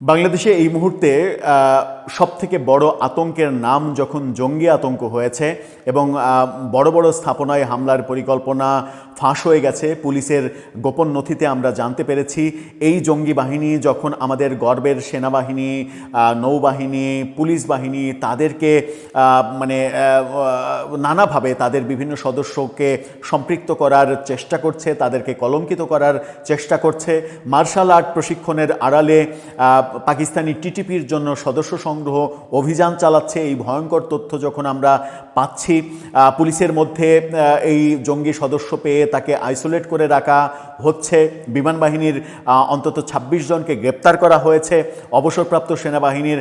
বাংলাদেশে এই মুহূর্তে সবথেকে বড় আতঙ্কের নাম যখন জঙ্গি আতঙ্ক হয়েছে এবং বড় বড় স্থাপনায় হামলার পরিকল্পনা ফাঁস হয়ে গেছে। পুলিশের গোপন নথিতে আমরা জানতে পেরেছি এই জঙ্গি বাহিনী যখন আমাদের গর্বের সেনাবাহিনী, নৌবাহিনী, পুলিশ বাহিনী তাদেরকে নানাভাবে তাদের বিভিন্ন সদস্যকে সম্পৃক্ত করার চেষ্টা করছে, তাদেরকে কলঙ্কিত করার চেষ্টা করছে। মার্শাল আর্ট প্রশিক্ষণের আড়ালে পাকিস্তানি টিটিপির জন্য সদস্য সংগ্রহ অভিযান চালাচ্ছে। এই ভয়ঙ্কর তথ্য যখন আমরা পাচ্ছি, পুলিশের মধ্যে এই জঙ্গি সদস্য পেয়ে তাকে আইসোলেট করে রাখা হচ্ছে। বিমান বাহিনীর অন্তত ২৬ জনকে গ্রেপ্তার করা হয়েছে। অবসরপ্রাপ্ত সেনাবাহিনীর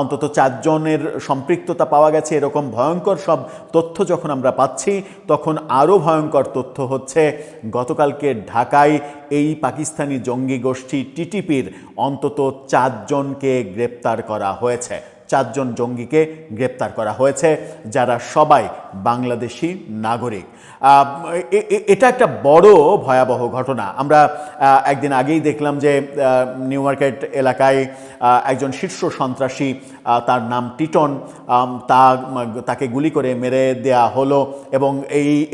অন্তত ৪ জনের সম্পৃক্ততা পাওয়া গেছে। এরকম ভয়ঙ্কর সব তথ্য যখন আমরা পাচ্ছি, তখন আরও ভয়ঙ্কর তথ্য হচ্ছে গতকালকে ঢাকায় এই পাকিস্তানি জঙ্গি গোষ্ঠী টিটিপির অন্তত ৪ জনকে গ্রেপ্তার করা হয়েছে। ৪ জন জঙ্গিকে গ্রেপ্তার করা হয়েছে, যারা সবাই বাংলাদেশি নাগরিক। এটা একটা বড় ভয়াবহ ঘটনা। আমরা একদিন আগেই দেখলাম যে নিউ মার্কেট এলাকায় একজন শীর্ষ সন্ত্রাসী, তার নাম টিটন, তাকে গুলি করে মেরে দেয়া হলো এবং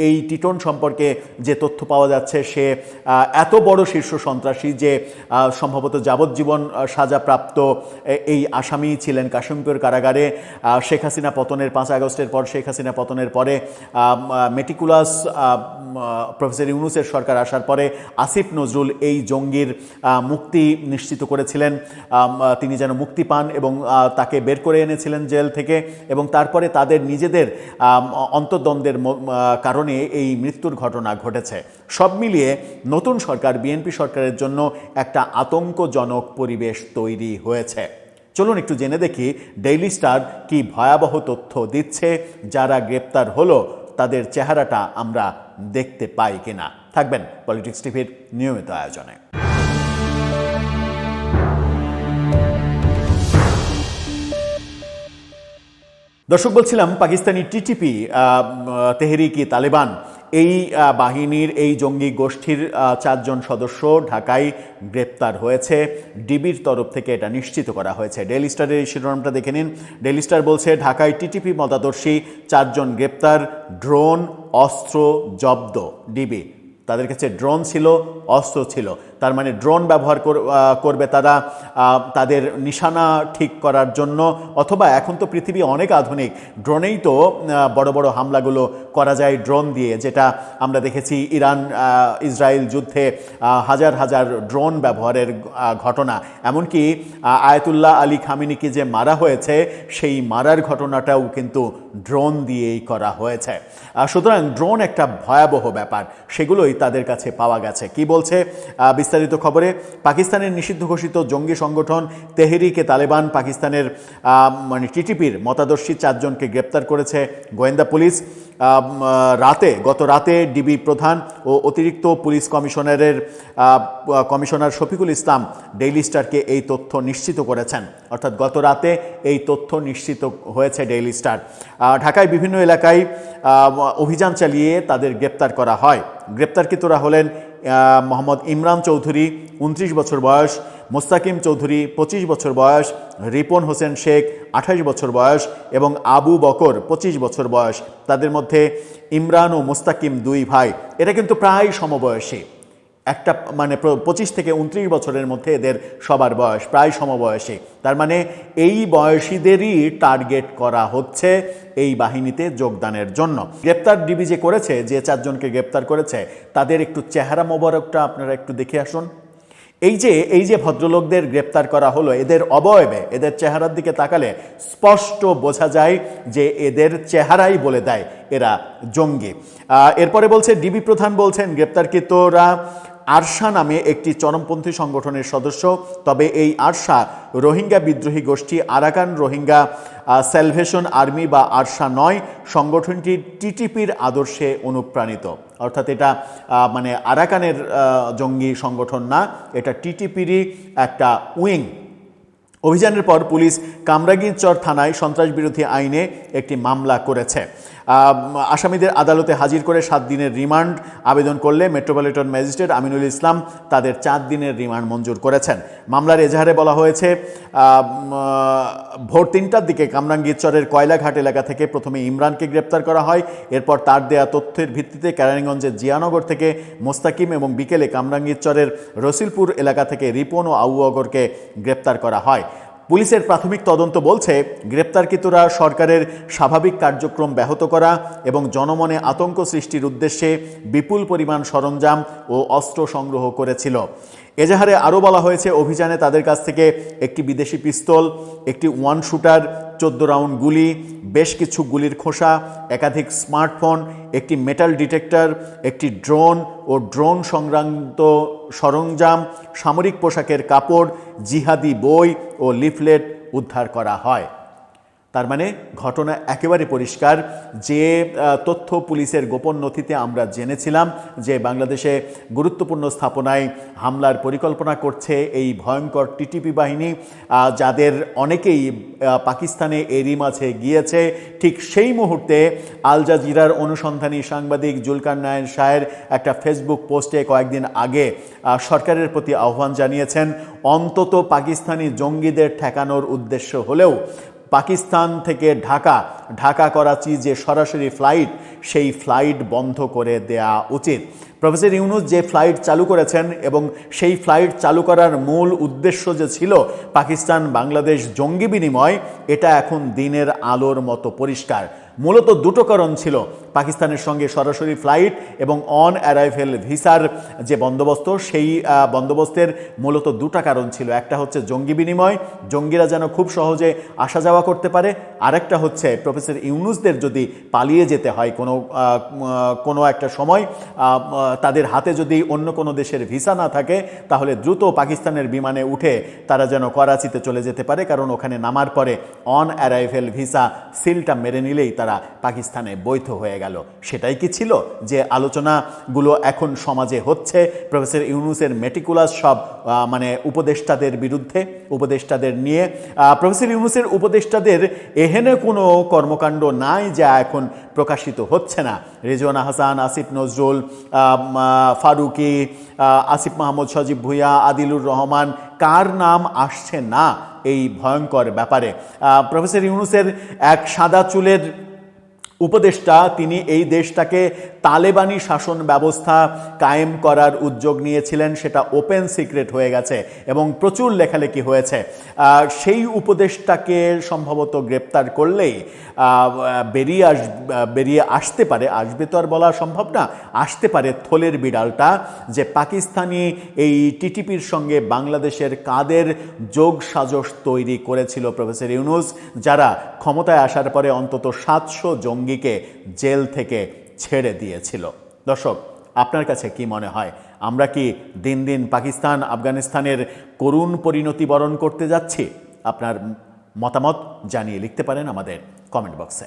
এই টিটন সম্পর্কে যে তথ্য পাওয়া যাচ্ছে, সে এত বড় শীর্ষ সন্ত্রাসী যে সম্ভবত যাবজ্জীবন সাজাপ্রাপ্ত এই আসামি ছিলেন কাশিমপুর কারাগারে। শেখ হাসিনা পতনের ৫ আগস্টের পর, শেখ হাসিনা পতনের পরে মেটিকুলাস প্রফেসর ইউনূসের সরকার আসার পরে আসিফ নজরুল এই জঙ্গির মুক্তি নিশ্চিত করেছিলেন। তিনি যেন মুক্তি পান এবং তাকে বের করে এনেছিলেন জেল থেকে, এবং তারপরে তাদের নিজেদের অন্তর্দ্বন্দ্বের কারণে এই মৃত্যুর ঘটনা ঘটেছে। সব মিলিয়ে নতুন সরকার, বিএনপি সরকারের জন্য একটা আতঙ্কজনক পরিবেশ তৈরি হয়েছে। চলুন একটু জেনে দেখি ডেইলি স্টার কি ভয়াবহ তথ্য দিচ্ছে। যারা গ্রেপ্তার হলো তাদের চেহারাটা আমরা দেখতে পাই কিনা। থাকবেন পলিটিক্স টিভির নিয়মিত আয়োজনে। দর্শক, বলছিলাম পাকিস্তানি টিটিপি, তেহরিক-ই-তালেবান, এই বাহিনীর, এই জঙ্গি গোষ্ঠীর ৪ জন সদস্য ঢাকায় গ্রেপ্তার হয়েছে। ডিবির তরফ থেকে এটা নিশ্চিত করা হয়েছে। ডেইলি স্টারের এই শিরোনামটা দেখে নিন। ডেইলি স্টার বলছে, ঢাকায় টিটিপি মতাদর্শী ৪ জন গ্রেপ্তার, ড্রোন অস্ত্র জব্দ। ডিবি, তাদের কাছে ড্রোন ছিল, অস্ত্র ছিল। তার মানে ড্রোন ব্যবহার করবে তারা তাদের নিশানা ঠিক করার জন্য, অথবা এখন তো পৃথিবী অনেক আধুনিক, ড্রোনেই তো বড় বড় হামলাগুলো করা যায় ড্রোন দিয়ে, যেটা আমরা দেখেছি ইরান ইসরায়েল যুদ্ধে হাজার হাজার ড্রোন ব্যবহারের ঘটনা। এমনকি আয়াতুল্লাহ আলী খামেনিকে যে মারা হয়েছে, সেই মারার ঘটনাটাও কিন্তু ড্রোন দিয়েই করা হয়েছে। সুতরাং ড্রোন একটা ভয়াবহ ব্যাপার, সেগুলোই তাদের কাছে পাওয়া গেছে। কি বলছে বিস্তারিত খবরে? পাকিস্তানের নিষিদ্ধ ঘোষিত জঙ্গি সংগঠন তেহরিক-ই-তালেবান পাকিস্তানের টিটিপির মতাদর্শী ৪ জনকে গ্রেপ্তার করেছে গোয়েন্দা পুলিশ। গত রাতে ডিবি প্রধান ও অতিরিক্ত police commissioner Shafiqul Islam daily স্টারকে এই তথ্য নিশ্চিত করেছেন। অর্থাৎ গত রাতে এই তথ্য নিশ্চিত হয়েছে ডেইলি স্টার। ঢাকায় বিভিন্ন এলাকায় অভিযান চালিয়ে তাদের গ্রেপ্তার করা হয়। গ্রেপ্তারকৃতরা হলেন মোহাম্মদ ইমরান চৌধুরী, 29 বছর বয়স, মোস্তাকিম চৌধুরী, 25 বছর বয়স, রিপন হোসেন শেখ, 28 বছর বয়স এবং আবু বকর, 25 বছর বয়স। তাদের মধ্যে ইমরান ও মোস্তাকিম 2 ভাই। এটা কিন্তু প্রায় সমবয়সী, একটা 25 থেকে 29 বছরের মধ্যে এদের সবার বয়স প্রায় সমবয়সী। তার মানে এই বয়সীদেরই টার্গেট করা হচ্ছে এই বাহিনীতে যোগদানের জন্য। গ্রেপ্তার ডিবি যে করেছে, যে 4 জনকে গ্রেপ্তার করেছে, তাদের একটু চেহারা মোবারকটা আপনারা একটু দেখে আসুন। এই যে ভদ্রলোকদের গ্রেপ্তার করা হলো, এদের অবয়বে, এদের চেহারার দিকে তাকালে স্পষ্ট বোঝা যায় যে এদের চেহারাই বলে দেয় এরা জঙ্গি। এরপরে বলছে, ডিবি প্রধান বলছেন গ্রেপ্তারকৃতরা আরশা নামে একটি চরমপন্থী সংগঠনের সদস্য। তবে এই আরশা রোহিঙ্গা বিদ্রোহী গোষ্ঠী আরাকান রোহিঙ্গা স্যালভেশন আর্মি বা আরশা নয়। সংগঠনটি টিটিপির আদর্শে অনুপ্রাণিত। অর্থাৎ এটা আরাকানের জঙ্গি সংগঠন না, এটা টিটিপিরই একটা উইং। অভিযানের পর পুলিশ কামরাঙ্গীরচর থানায় সন্ত্রাস বিরোধী আইনে একটি মামলা করেছে। আসামিদের আদালতে হাজির করে 7 দিনের রিমান্ড আবেদন করলে মেট্রোপলিটন ম্যাজিস্ট্রেট আমিনুল ইসলাম তাদের 4 দিনের রিমান্ড মঞ্জুর করেছেন। মামলার এজাহারে বলা হয়েছে ভোর 3টার দিকে কামরাঙ্গীরচরের কয়লাঘাট এলাকা থেকে প্রথমে ইমরানকে গ্রেপ্তার করা হয়। এরপর তার দেয়া তথ্যের ভিত্তিতে কেরানীগঞ্জের জিয়ানগর থেকে মোস্তাকিম এবং বিকেলে কামরাঙ্গীরচরের রসিলপুর এলাকা থেকে রিপন ও আবু বকরকে গ্রেপ্তার করা হয়। পুলিশের প্রাথমিক তদন্ত বলছে গ্রেপ্তারকৃতরা সরকারের স্বাভাবিক কার্যক্রম ব্যাহত করা এবং জনমনে আতঙ্ক সৃষ্টির উদ্দেশ্যে বিপুল পরিমাণ সরঞ্জাম ও অস্ত্র সংগ্রহ করেছিল। এজাহারে আরও বলা হয়েছে অভিযানে তাদের কাছ থেকে একটি বিদেশি পিস্তল, একটি 1 শুটার, 14 রাউন্ড গুলি, বেশ কিছু গুলির খোসা, একাধিক স্মার্টফোন, একটি মেটাল ডিটেক্টর, একটি ড্রোন ও ড্রোন সংক্রান্ত সরঞ্জাম, সামরিক পোশাকের কাপড়, জিহাদি বই ও লিফলেট উদ্ধার করা হয়। তার মানে ঘটনা একেবারে পরিষ্কার। যে তথ্য পুলিশের গোপন নথিতে আমরা জেনেছিলাম যে বাংলাদেশে গুরুত্বপূর্ণ স্থাপনায় হামলার পরিকল্পনা করছে এই ভয়ঙ্কর টিটিপি বাহিনী, যাদের অনেকেই পাকিস্তানে এরই মাঝে গিয়েছে, ঠিক সেই মুহূর্তে আল জাজিরার অনুসন্ধানী সাংবাদিক জুলকার নায়ের শাহের একটা ফেসবুক পোস্টে কয়েকদিন আগে সরকারের প্রতি আহ্বান জানিয়েছেন, অন্তত পাকিস্তানি জঙ্গিদের ঠেকানোর উদ্দেশ্য হলেও পাকিস্তান থেকে ঢাকা করাচি যে সরাসরি ফ্লাইট, সেই ফ্লাইট বন্ধ করে দেয়া উচিত। প্রফেসর ইউনূস যে ফ্লাইট চালু করেছেন এবং সেই ফ্লাইট চালু করার মূল উদ্দেশ্য যে ছিল পাকিস্তান বাংলাদেশ জঙ্গি বিনিময়, এটা এখন দিনের আলোর মতো পরিষ্কার। মূলত দুটো কারণ ছিল, পাকিস্তানের সঙ্গে সরাসরি ফ্লাইট এবং অন অ্যারাইভেল ভিসার যে বন্দোবস্ত, সেই বন্দোবস্তের মূলত দুটা কারণ ছিল। একটা হচ্ছে জঙ্গি বিনিময়, জঙ্গিরা যেন খুব সহজে আসা যাওয়া করতে পারে। আরেকটা হচ্ছে প্রফেসর ইউনূসদের যদি পালিয়ে যেতে হয় কোনো একটা সময়, তাদের হাতে যদি অন্য কোনো দেশের ভিসা না থাকে, তাহলে দ্রুত পাকিস্তানের বিমানে উঠে তারা যেন করাচিতে চলে যেতে পারে, কারণ ওখানে নামার পরে অন অ্যারাইভেল ভিসা সিলটা মেরে নিলেই তারা পাকিস্তানে বৈধ হয়ে গেল। সেটাই কি ছিল যে আলোচনাগুলো এখন সমাজে হচ্ছে প্রফেসর ইউনূসের মেটিকুলাস সব উপদেষ্টাদের বিরুদ্ধে, উপদেষ্টাদের নিয়ে? প্রফেসর ইউনূসের উপদেষ্টাদের এহেনে কোনো কর্মকাণ্ড নাই যা এখন প্রকাশিত হচ্ছে না। রিজওয়ানা হাসান, আসিফ নজরুল, ফারুকি, আসিফ মাহমুদ সজীব ভুঁইয়া, আদিলুর রহমান, কার নাম আসছে না এই ভয়ঙ্কর ব্যাপারে? প্রফেসর ইউনূসের এক সাদা চুলের উপদেষ্টা, তিনি এই দেশটাকে তালেবানি শাসন ব্যবস্থা কায়েম করার উদ্যোগ নিয়েছিলেন, সেটা ওপেন সিক্রেট হয়ে গেছে এবং প্রচুর লেখালেখি হয়েছে। সেই উপদেষ্টাকে সম্ভবত গ্রেপ্তার করলেই বেরিয়ে আসতে পারে, আসবে তো আর বলা সম্ভব না, আসতে পারে থলের বিড়ালটা, যে পাকিস্তানি এই টিটিপির সঙ্গে বাংলাদেশের কাদের যোগ সাজশ তৈরি করেছিল প্রফেসর ইউনূস, যারা ক্ষমতায় আসার পরে অন্তত 700 জঙ্গিকে জেল থেকে ছেড়ে দিয়েছিল। দর্শক, আপনার কাছে কি মনে হয়, আমরা কি দিন দিন পাকিস্তান আফগানিস্তানের করুণ পরিণতি বরণ করতে যাচ্ছি? আপনার মতামত জানিয়ে লিখতে পারেন আমাদের কমেন্ট বক্সে।